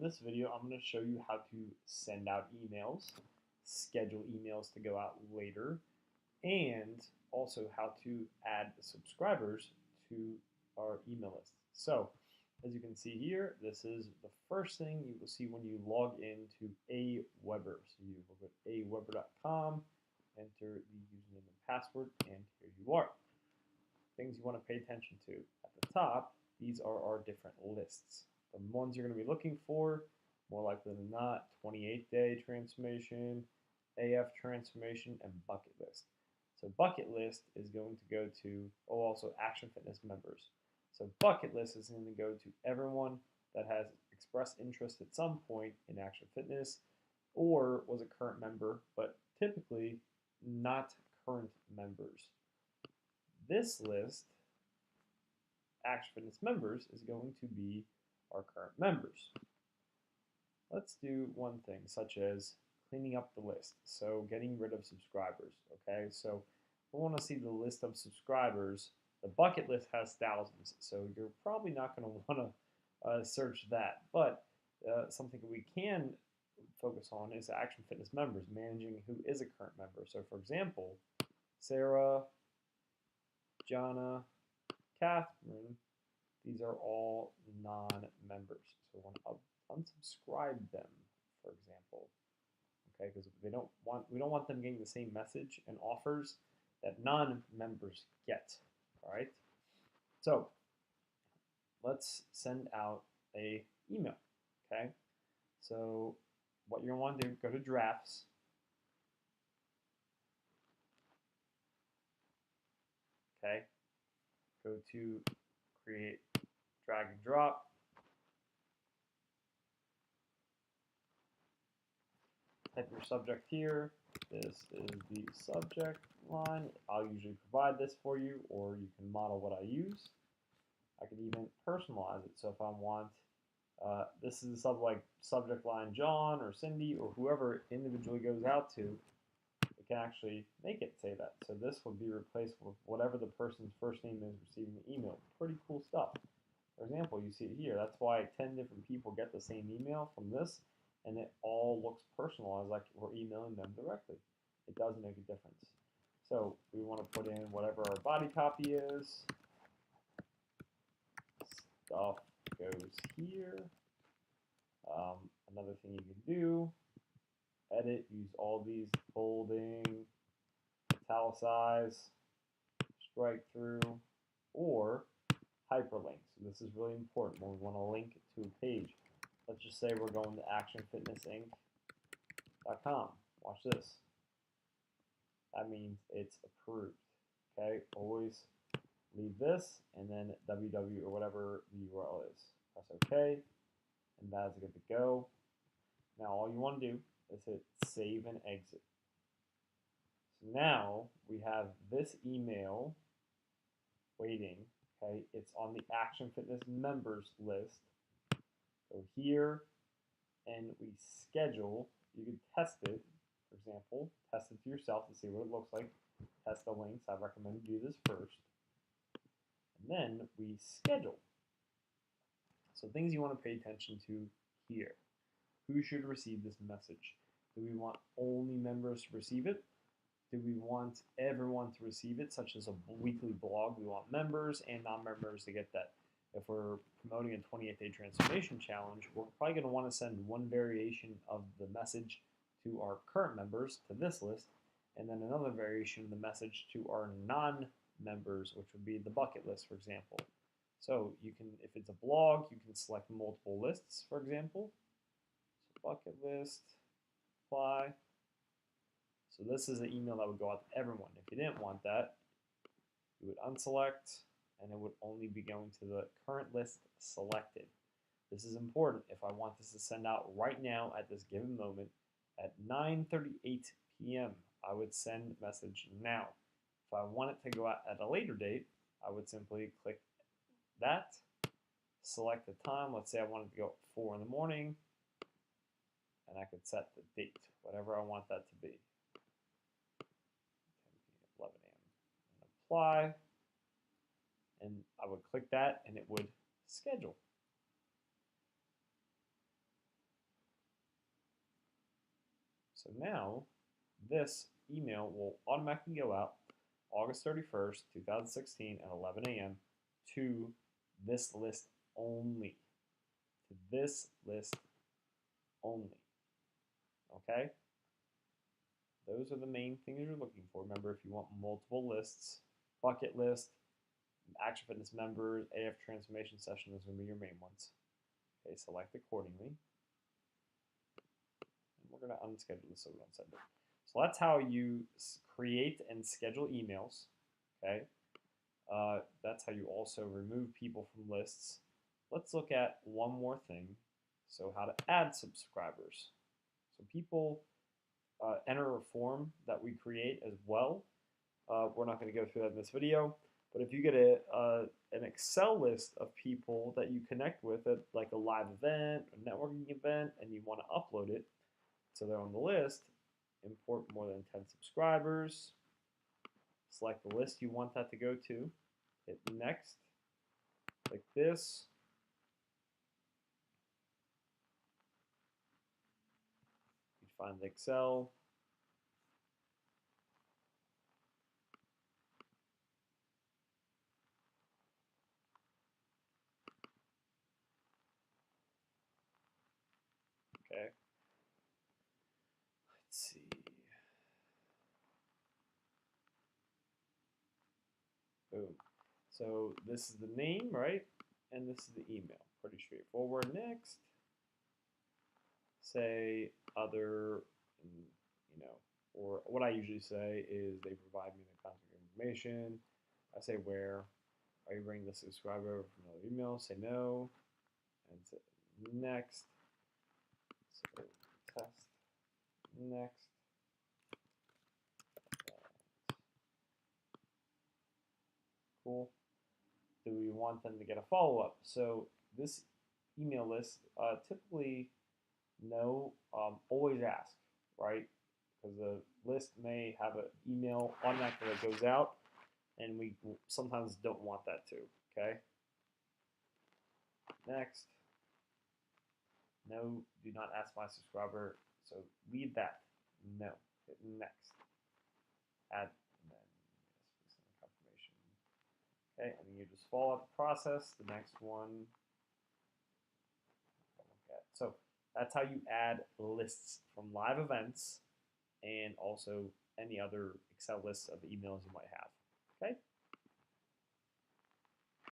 this video, I'm going to show you how to send out emails, schedule emails to go out later, and also how to add subscribers to our email list. So, as you can see here, this is the first thing you will see when you log into Aweber. So you will go to aweber.com, enter the username and password, and here you are. Things you want to pay attention to. At the top, these are our different lists. The ones you're going to be looking for, more likely than not, 28-day transformation, AF transformation, and bucket list. So bucket list is going to go to, also Action Fitness members. So bucket list is going to go to everyone that has expressed interest at some point in Action Fitness or was a current member, but typically not current members. This list, Action Fitness members, is going to be our current members. Let's do one thing, such as cleaning up the list, so getting rid of subscribers, okay? So we want to see the list of subscribers. The bucket list has thousands, so you're probably not going to want to search that, but something we can focus on is Action Fitness members, managing who is a current member. So for example, Sarah, Jana, Catherine, these are all non-members. So we want to unsubscribe them, for example. Okay, because we don't want them getting the same message and offers that non-members get. All right. So let's send out a email. Okay. So what you're gonna want to do, go to drafts. Okay. Go to create, drag and drop. Type your subject here. This is the subject line. I'll usually provide this for you, or you can model what I use. I can even personalize it. So if I want, this is like subject line John or Cindy or whoever individually goes out to, it can actually make it say that. So this would be replaced with whatever the person's first name is receiving the email. Pretty cool stuff. For example, you see it here. That's why 10 different people get the same email from this, and it all looks personalized like we're emailing them directly. It does make a difference. So we want to put in whatever our body copy is. Stuff goes here. Another thing you can do, edit, use all these bolding, italicize, strike through, or hyperlinks. So this is really important when we want to link to a page. Let's just say we're going to actionfitnessinc.com. Watch this. That means it's approved. Okay, always leave this and then www or whatever the URL is. Press OK, and that's good to go. Now all you want to do is hit save and exit. So now we have this email waiting. Okay, it's on the Action Fitness members list. Go here and we schedule. You can test it, for example, test it to yourself to see what it looks like. Test the links. I recommend you do this first. And then we schedule. So things you want to pay attention to here. Who should receive this message? Do we want only members to receive it? Do we want everyone to receive it, such as a weekly blog? We want members and non-members to get that. If we're promoting a 28-day transformation challenge, we're probably going to want to send one variation of the message to our current members, to this list, and then another variation of the message to our non-members, which would be the bucket list, for example. So you can, if it's a blog, you can select multiple lists, for example. So bucket list, apply. So this is an email that would go out to everyone. If you didn't want that, you would unselect, and it would only be going to the current list selected. This is important. If I want this to send out right now at this given moment at 9:38 p.m., I would send message now. If I want it to go out at a later date, I would simply click that, select the time. Let's say I wanted to go at 4 in the morning, and I could set the date, whatever I want that to be. 10 p.m., 11 a.m. and apply. And I would click that and it would schedule. So now this email will automatically go out August 31st, 2016 at 11 a.m. to this list only. To this list only. Okay? Those are the main things you're looking for. Remember, if you want multiple lists, bucket list, Action Fitness members, AF transformation session, those are going to be your main ones. Okay, select accordingly. And we're going to unschedule this so we don't send it. So that's how you create and schedule emails. Okay, that's how you also remove people from lists. Let's look at one more thing. So how to add subscribers. So people enter a form that we create as well. We're not going to go through that in this video, but if you get an Excel list of people that you connect with at like a live event, a networking event, and you want to upload it so they're on the list, import more than 10 subscribers, select the list you want that to go to, hit next, like this. You find the Excel. Okay. Let's see. Boom. So this is the name, right? And this is the email. Pretty straightforward. Next. Say other, or what I usually say is they provide me the contact information. I say where. Are you bringing the subscriber over from another email? Say no. And say next. So test. Next. Cool. Do we want them to get a follow-up? So this email list, typically no, always ask, right? Because the list may have an email automatically that goes out, and we sometimes don't want that too, okay? Next. No, do not ask my subscriber, so leave that. No, hit next. Add, and then confirmation. Okay, and then you just follow up the process. The next one. So that's how you add lists from live events and also any other Excel lists of emails you might have. Okay.